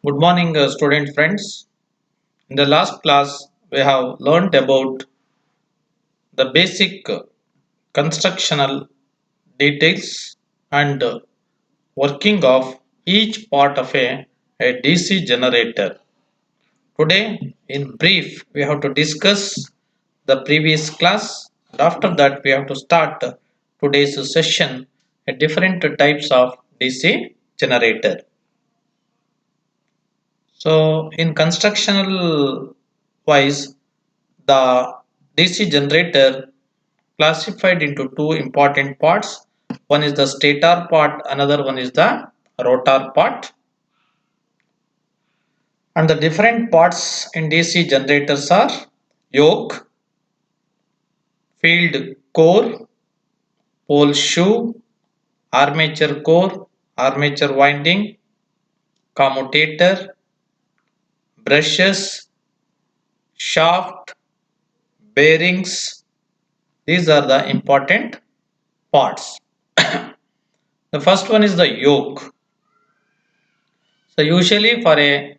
Good morning, student friends. In the last class, we have learned about the basic constructional details and working of each part of a DC generator. Today, in brief, we have to discuss the previous class, and after that, we have to start today's session at different types of DC generator. So, in constructional wise, the DC generator classified into two important parts. One is the stator part, another one is the rotor part. And the different parts in DC generators are yoke, field core, pole shoe, armature core, armature winding, commutator, brushes, shaft, bearings. These are the important parts. The first one is the yoke. So usually for a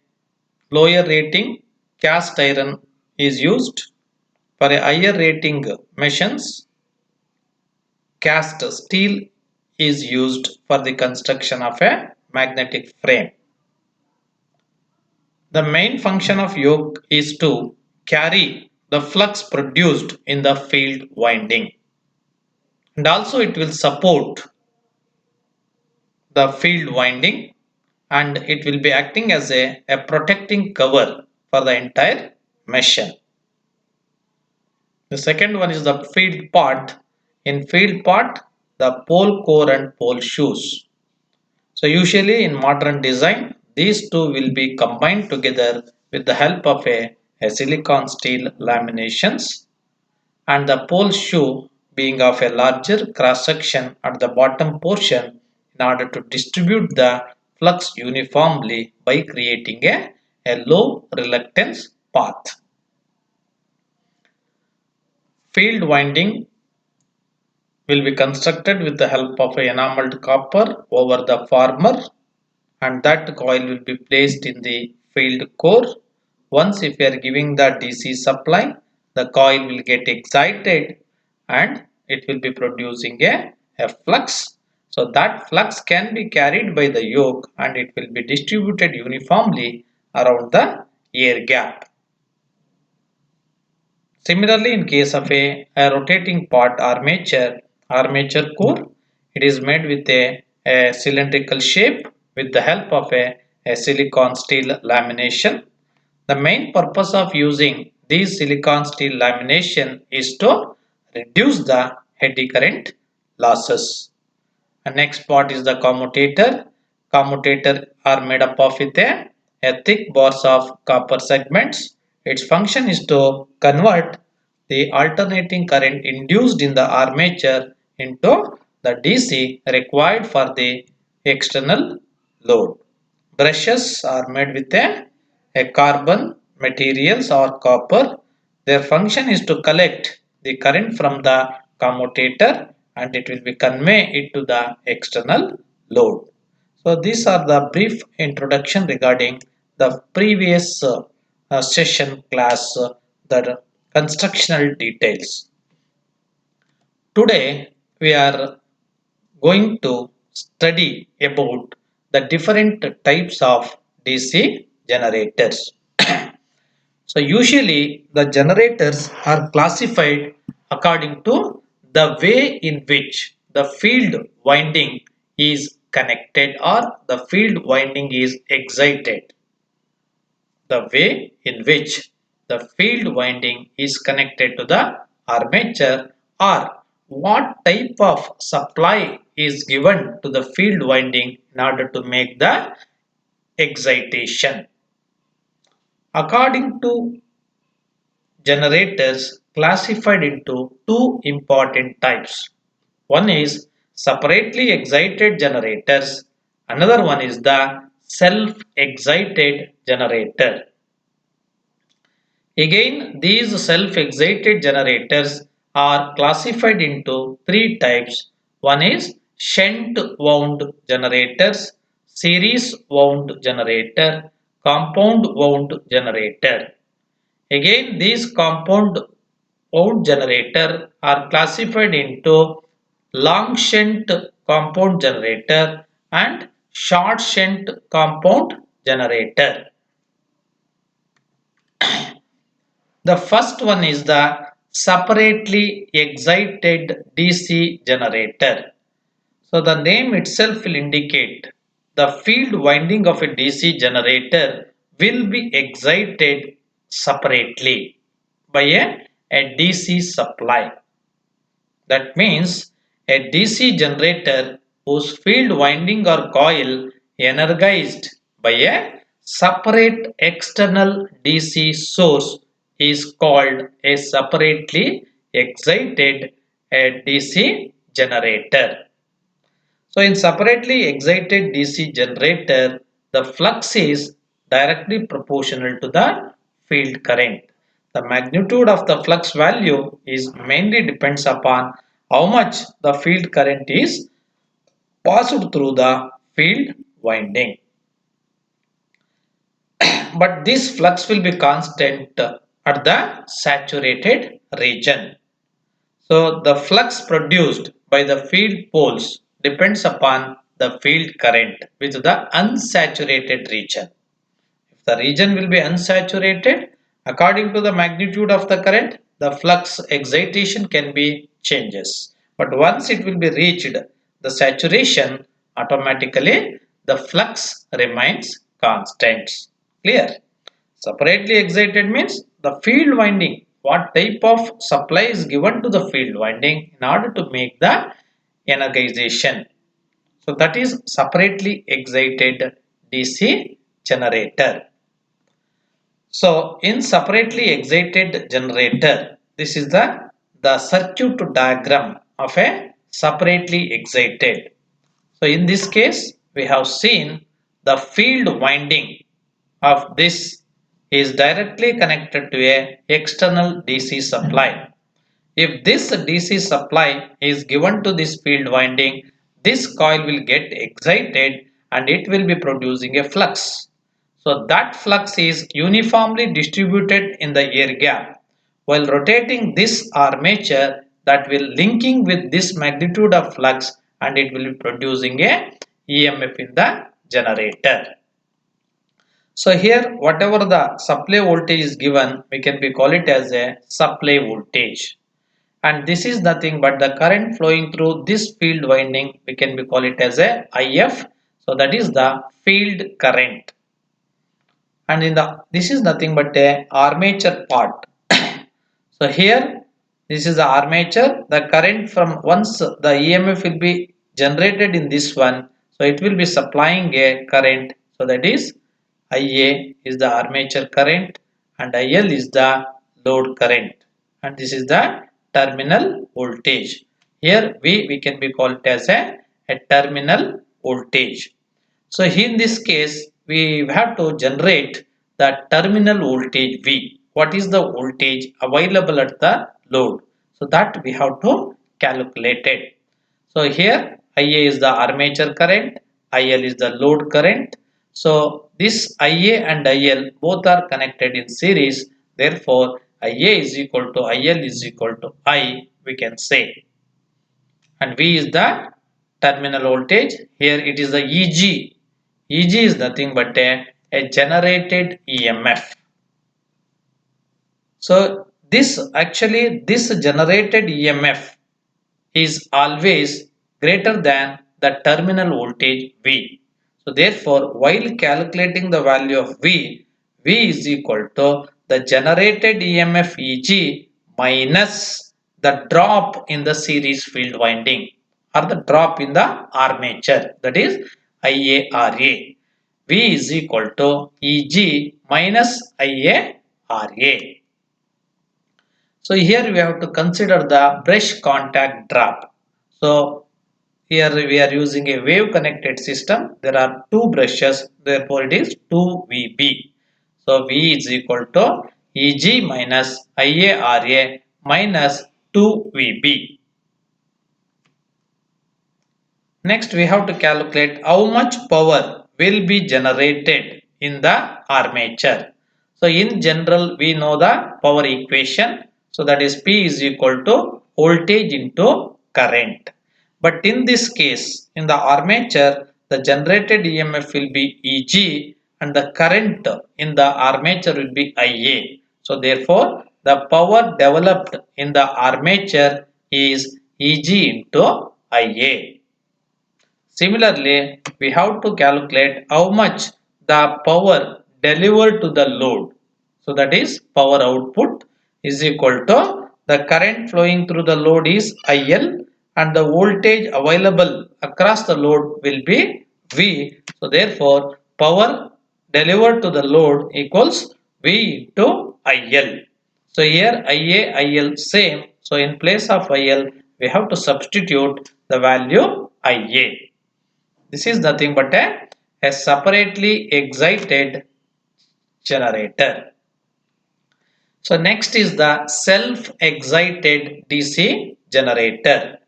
lower rating, cast iron is used. For a higher rating machines, cast steel is used for the construction of a magnetic frame. The main function of yoke is to carry the flux produced in the field winding, and also it will support the field winding, and it will be acting as a protecting cover for the entire machine. The second one is the field part. In field part, the pole core and pole shoes. So usually in modern design, these two will be combined together with the help of a silicon steel laminations, and the pole shoe being of a larger cross section at the bottom portion in order to distribute the flux uniformly by creating a low reluctance path. Field winding will be constructed with the help of a enameled copper over the former, and that coil will be placed in the field core. Once if we are giving the DC supply, the coil will get excited and it will be producing a flux. So that flux can be carried by the yoke and it will be distributed uniformly around the air gap. Similarly, in case of a rotating part armature core, it is made with a cylindrical shape with the help of a silicon steel lamination. The main purpose of using these silicon steel lamination is to reduce the eddy current losses. And next part is the commutator. Commutator are made up of with a thick bars of copper segments. Its function is to convert the alternating current induced in the armature into the DC required for the external load. Brushes are made with a carbon materials or copper. Their function is to collect the current from the commutator and it will be convey it to the external load. So these are the brief introduction regarding the previous session class, the constructional details. Today we are going to study about the different types of DC generators. So usually the generators are classified according to the way in which the field winding is connected or the field winding is excited. The way in which the field winding is connected to the armature or what type of supply is given to the field winding in order to make the excitation. According to generators classified into two important types. One is separately excited generators, another one is the self-excited generator. Again, these self-excited generators are classified into three types. One is shunt wound generators, series wound generator, compound wound generator. Again, these compound wound generator are classified into long shunt compound generator and short shunt compound generator. The first one is the separately excited DC generator. So the name itself will indicate the field winding of a DC generator will be excited separately by a DC supply. That means a DC generator whose field winding or coil energized by a separate external DC source is called a separately excited DC generator. So in separately excited DC generator, the flux is directly proportional to the field current. The magnitude of the flux value is mainly depends upon how much the field current is passed through the field winding. But this flux will be constant at the saturated region. So the flux produced by the field poles depends upon the field current with the unsaturated region. If the region will be unsaturated, according to the magnitude of the current, the flux excitation can be changes. But once it will be reached the saturation, automatically the flux remains constant. Clear? Separately excited means the field winding. What type of supply is given to the field winding in order to make the energization. So that is separately excited DC generator. So in separately excited generator, this is the circuit diagram of a separately excited. So in this case, we have seen the field winding of this is directly connected to a external DC supply. If this DC supply is given to this field winding, this coil will get excited and it will be producing a flux. So that flux is uniformly distributed in the air gap. While rotating this armature, that will linking with this magnitude of flux and it will be producing a EMF in the generator. So here whatever the supply voltage is given, we can be call it as a supply voltage. And this is nothing but the current flowing through this field winding, we can be call it as a IF. So that is the field current. And in the this is nothing but a armature part. So here this is the armature, the current from once the EMF will be generated in this one, so it will be supplying a current. So that is IA is the armature current and IL is the load current, and this is the terminal voltage. Here we can be called as a terminal voltage. So in this case, we have to generate the terminal voltage V. What is the voltage available at the load? So that we have to calculate it. So here IA is the armature current, IL is the load current. So this IA and IL both are connected in series. Therefore, IA is equal to IL is equal to I, we can say. And V is the terminal voltage. Here it is the EG. EG is nothing but a generated EMF. So this generated EMF is always greater than the terminal voltage V. So therefore, while calculating the value of V, V is equal to the generated EMF EG minus the drop in the series field winding or the drop in the armature, that is IARA. V is equal to EG minus IARA. So here we have to consider the brush contact drop. So here we are using a wave connected system. There are two brushes, therefore it is 2VB. So V is equal to EG minus IARA minus 2VB. Next we have to calculate how much power will be generated in the armature. So in general, we know the power equation. So that is P is equal to voltage into current. But in this case, in the armature, the generated EMF will be Eg and the current in the armature will be Ia. So therefore, the power developed in the armature is Eg into Ia. Similarly, we have to calculate how much the power delivered to the load. So that is power output is equal to the current flowing through the load is IL and the voltage available across the load will be V. So therefore, power delivered to the load equals V into IL. So here IA, IL same. So in place of IL, we have to substitute the value IA. This is nothing but a separately excited generator. So next is the self-excited DC generator.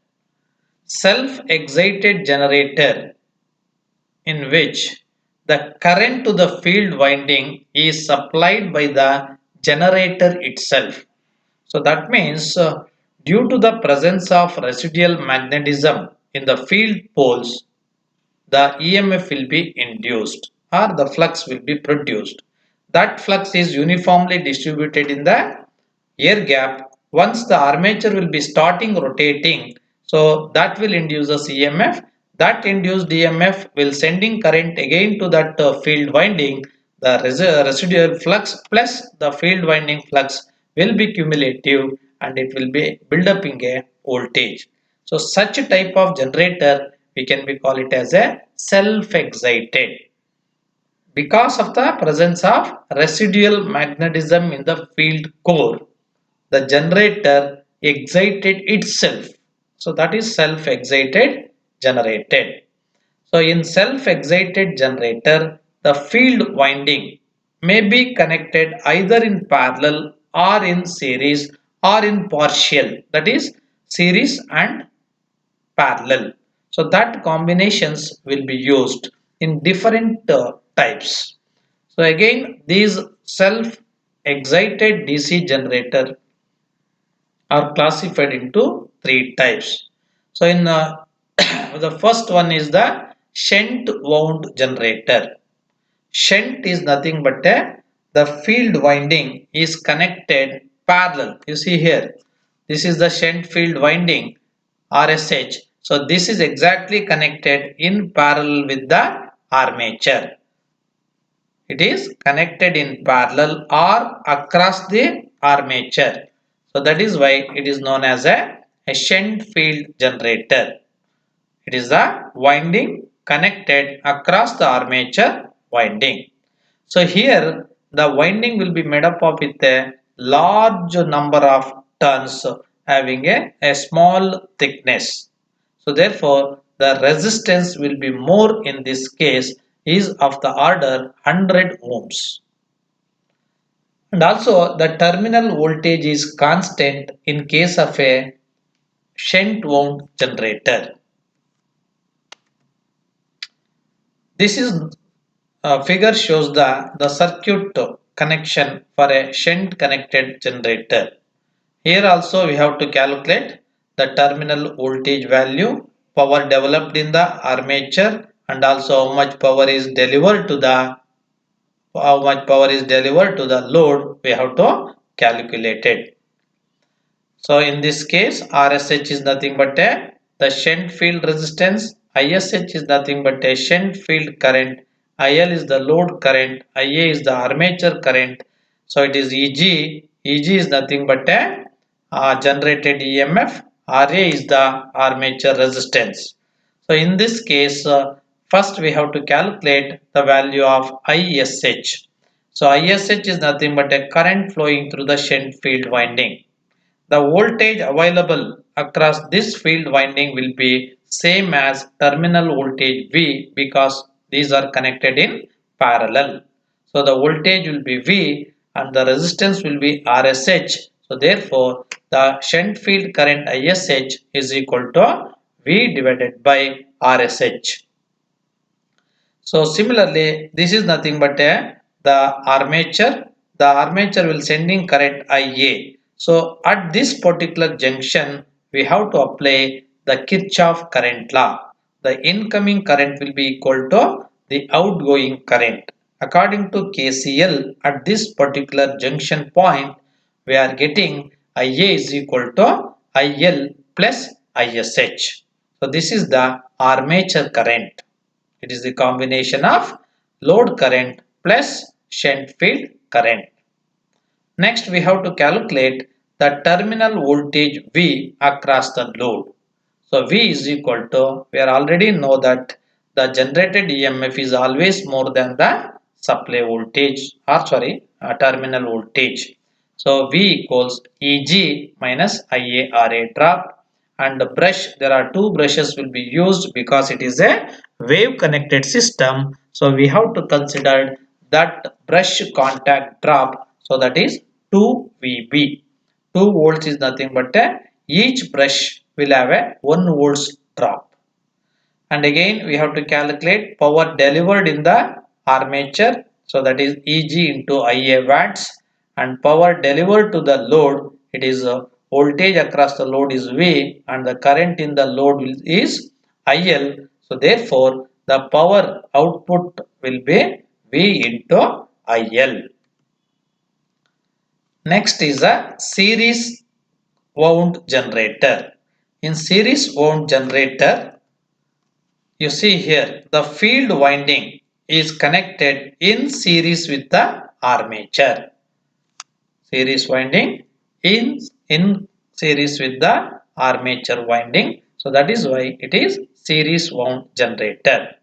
Self-excited generator in which the current to the field winding is supplied by the generator itself. So that means due to the presence of residual magnetism in the field poles, the EMF will be induced or the flux will be produced. That flux is uniformly distributed in the air gap. Once the armature will be starting rotating, so that will induce a EMF. That induced EMF will sending current again to that field winding. The residual flux plus the field winding flux will be cumulative and it will be build up in a voltage. So such a type of generator we can be call it as a self-excited because of the presence of residual magnetism in the field core. The generator excited itself. So that is self-excited generated. So in self-excited generator, the field winding may be connected either in parallel or in series or in partial, that is series and parallel. So that combinations will be used in different types. So again, these self-excited DC generator are classified into three types. So in the first one is the shunt wound generator. Shunt is nothing but the field winding is connected parallel. You see here, this is the shunt field winding RSH. So this is exactly connected in parallel with the armature. It is connected in parallel or across the armature. So that is why it is known as a shunt field generator. It is the winding connected across the armature winding. So here the winding will be made up of with a large number of turns having a small thickness. So therefore the resistance will be more in this case is of the order 100 ohms. And also the terminal voltage is constant in case of a shunt wound generator. This is figure shows the circuit connection for a shunt connected generator. Here also we have to calculate the terminal voltage value, power developed in the armature and also how much power is delivered to the load we have to calculate it. So in this case RSH is nothing but the shunt field resistance, ISH is nothing but a shunt field current, IL is the load current, IA is the armature current. So it is EG, EG is nothing but a generated EMF, RA is the armature resistance. So in this case first we have to calculate the value of ISH. So ISH is nothing but a current flowing through the shunt field winding. The voltage available across this field winding will be same as terminal voltage V because these are connected in parallel. So the voltage will be V and the resistance will be RSH. So therefore the shunt field current ISH is equal to V divided by RSH. So similarly, this is nothing but the armature. The armature will sending current IA. So at this particular junction, we have to apply the Kirchhoff current law. The incoming current will be equal to the outgoing current. According to KCL, at this particular junction point, we are getting IA is equal to IL plus ISH. So this is the armature current. It is the combination of load current plus shunt field current. Next, we have to calculate the terminal voltage V across the load. So V is equal to, we already know that the generated EMF is always more than the supply voltage, or sorry, terminal voltage. So V equals Eg minus IaRa drop, and the brush, there are two brushes will be used because it is a wave connected system. So we have to consider that brush contact drop, so that is 2 VB. 2 volts is nothing but each brush will have a 1 volts drop. And again we have to calculate power delivered in the armature, so that is Eg into Ia watts, and power delivered to the load, it is voltage across the load is V, and the current in the load is IL. So therefore the power output will be V into IL. Next is a series wound generator. In series wound generator, you see here the field winding is connected in series with the armature. Series winding in series with the armature winding. So that is why it is series wound generator.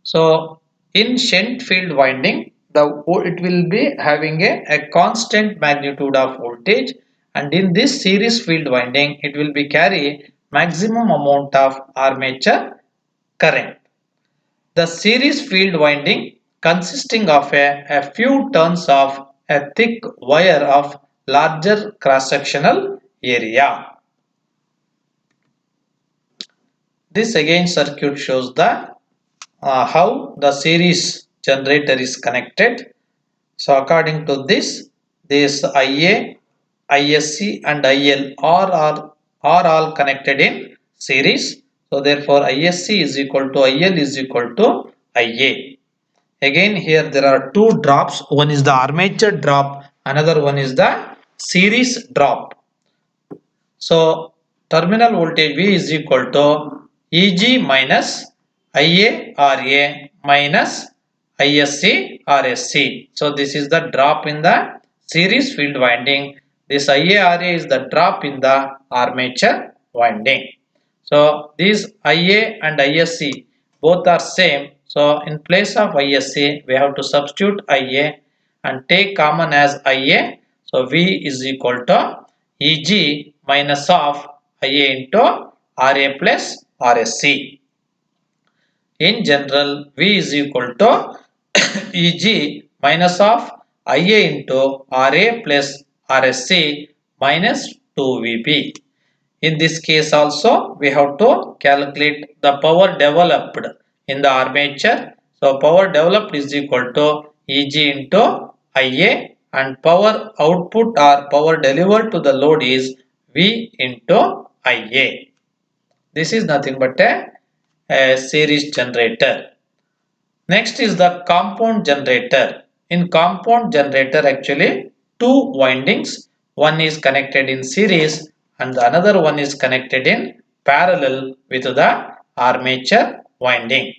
So in shunt field winding, it will be having a constant magnitude of voltage, and in this series field winding it will be carry maximum amount of armature current. The series field winding consisting of a few turns of a thick wire of larger cross-sectional area. This again circuit shows the how the series generator is connected. So according to this IA, ISC and IL are all connected in series. So therefore ISC is equal to IL is equal to IA. Again here there are two drops. One is the armature drop, another one is the series drop. So terminal voltage V is equal to Eg minus IaRa minus ISC RSC. So this is the drop in the series field winding. This IaRa is the drop in the armature winding. So these Ia and ISC both are same. So in place of ISC we have to substitute Ia and take common as Ia. So V is equal to Eg minus of Ia into Ra plus RSC. In general, V is equal to Eg minus of Ia into Ra plus RSC minus 2Vb. In this case also, we have to calculate the power developed in the armature. So, power developed is equal to Eg into Ia, and power output or power delivered to the load is V into Ia. This is nothing but a series generator. Next is the compound generator. In compound generator actually two windings, one is connected in series and the another one is connected in parallel with the armature winding.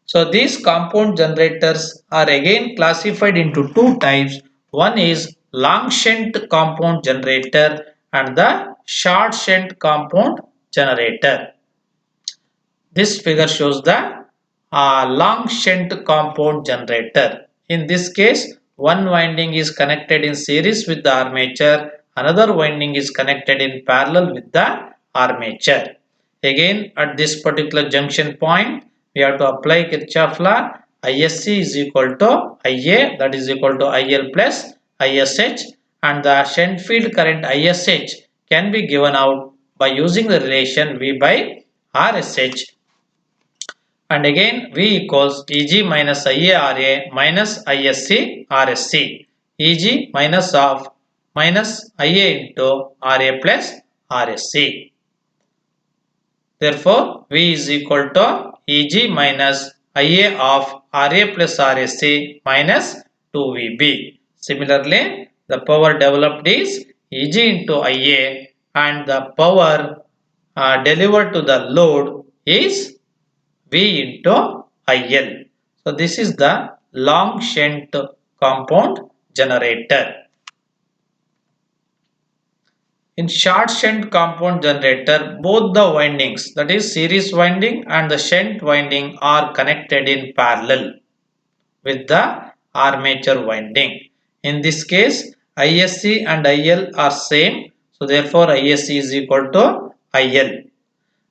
So these compound generators are again classified into two types. One is long shunt compound generator and the short shunt compound generator. This figure shows the long shunt compound generator. In this case, one winding is connected in series with the armature, another winding is connected in parallel with the armature. Again, at this particular junction point, we have to apply Kirchhoff law. ISC is equal to Ia, that is equal to IL plus ISH, and the shunt field current ISH can be given out by using the relation V by RSH. And again V equals Eg minus IaRa minus Isc Rsc. Eg minus of minus Ia into Ra plus Rsc. Therefore, V is equal to Eg minus Ia of Ra plus Rsc minus 2Vb. Similarly, the power developed is Eg into Ia and the power delivered to the load is V into IL. So, this is the long shunt compound generator. In short shunt compound generator, both the windings, that is series winding and the shunt winding, are connected in parallel with the armature winding. In this case, Isc and IL are same. So, therefore, Isc is equal to IL.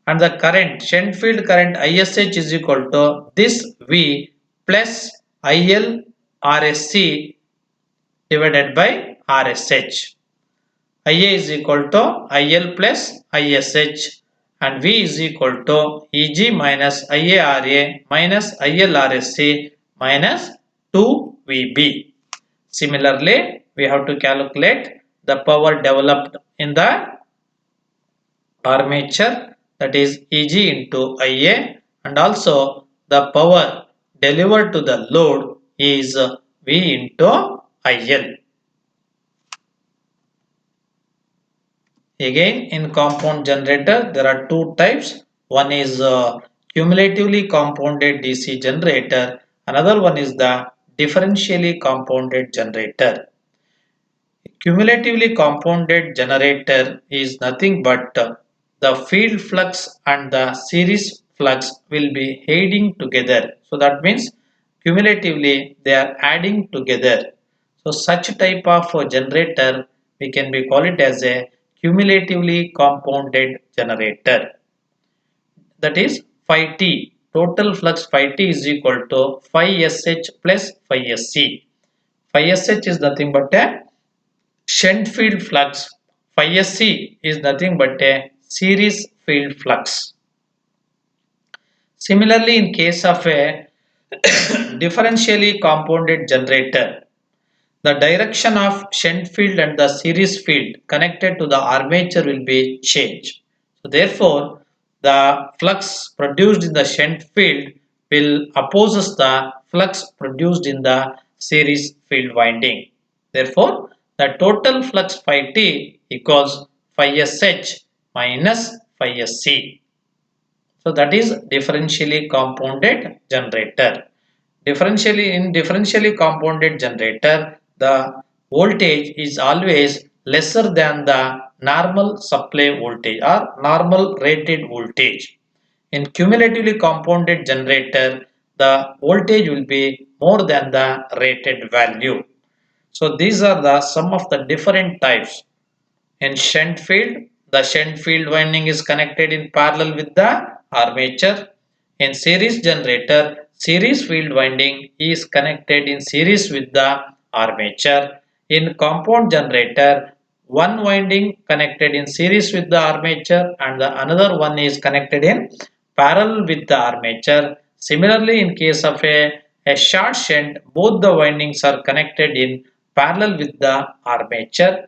And the current, shunt field current ISH is equal to this V plus IL RSC divided by RSH. IA is equal to IL plus ISH and V is equal to EG minus IARA minus ILRSC minus 2VB. Similarly, we have to calculate the power developed in the armature, that is Eg into Ia, and also the power delivered to the load is V into IL. Again, in compound generator there are two types. One is cumulatively compounded DC generator, another one is the differentially compounded generator. Cumulatively compounded generator is nothing but the field flux and the series flux will be aiding together. So that means cumulatively they are adding together. So such type of generator we can be call it as a cumulatively compounded generator. That is phi T. Total flux phi T is equal to phi SH plus phi SC. Phi SH is nothing but a shunt field flux. Phi SC is nothing but a series field flux. Similarly, in case of a differentially compounded generator, the direction of shunt field and the series field connected to the armature will be changed. So therefore, the flux produced in the shunt field will opposes the flux produced in the series field winding. Therefore, the total flux phi T equals phi SH minus phi SC. So that is differentially compounded generator. Differentially compounded generator, the voltage is always lesser than the normal supply voltage or normal rated voltage. In cumulatively compounded generator, the voltage will be more than the rated value. So these are the some of the different types. In shunt field, the shunt field winding is connected in parallel with the armature. In series generator, series field winding is connected in series with the armature. In compound generator, one winding connected in series with the armature and the another one is connected in parallel with the armature. Similarly, in case of a short shunt, both the windings are connected in parallel with the armature,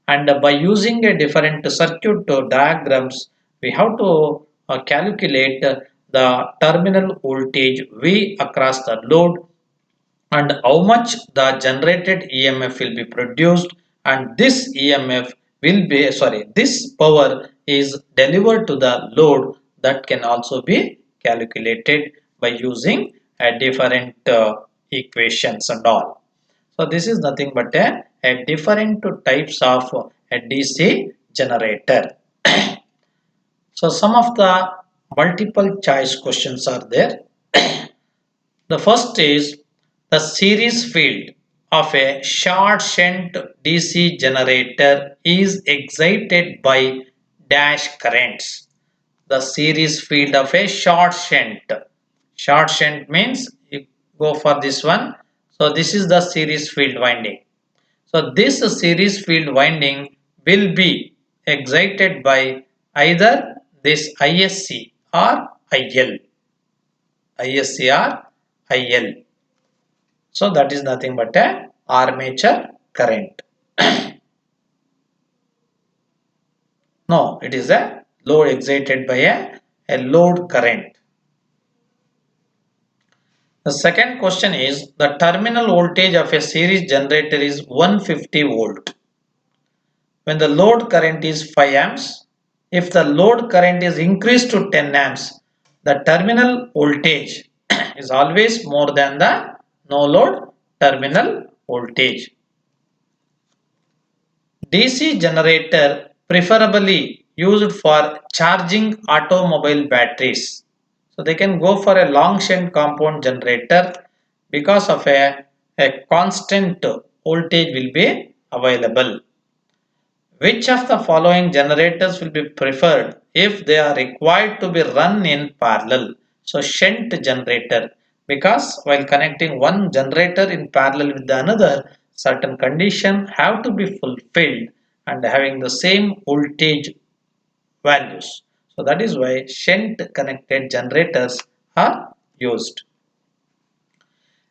and by using a different circuit diagrams we have to calculate the terminal voltage V across the load and how much the generated EMF will be produced, and this EMF will be this power is delivered to the load. That can also be calculated by using a different equations and all. So this is nothing but a different types of a DC generator. So some of the multiple choice questions are there. The first is the series field of a short shunt DC generator is excited by dash currents. The series field of a short shunt. Short shunt means you go for this one. So this is the series field winding. So this series field winding will be excited by either this ISC or IL. ISCR-IL. So that is nothing but a armature current. No, it is a load excited by a load current. The second question is the terminal voltage of a series generator is 150 volt. When the load current is 5 amps, if the load current is increased to 10 amps, the terminal voltage is always more than the no load terminal voltage. DC generator preferably used for charging automobile batteries. So they can go for a long shunt compound generator because of a constant voltage will be available. Which of the following generators will be preferred if they are required to be run in parallel? So shunt generator, because while connecting one generator in parallel with the another, certain conditions have to be fulfilled and having the same voltage values. So that is why shunt connected generators are used.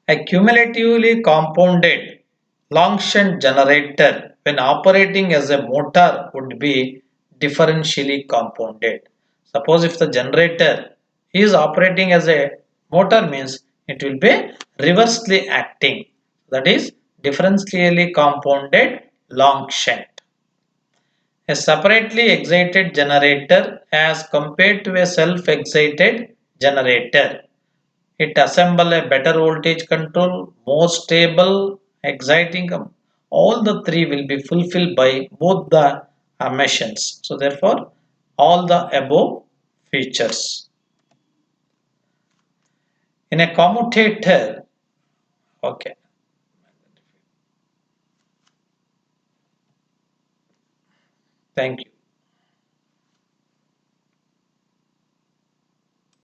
A cumulatively compounded long shunt generator when operating as a motor would be differentially compounded. Suppose if the generator is operating as a motor means it will be reversely acting, that is differentially compounded long shunt. A separately excited generator as compared to a self-excited generator, it assemble a better voltage control, more stable, exciting. All the three will be fulfilled by both the machines. So therefore, all the above features. In a commutator, okay, thank you.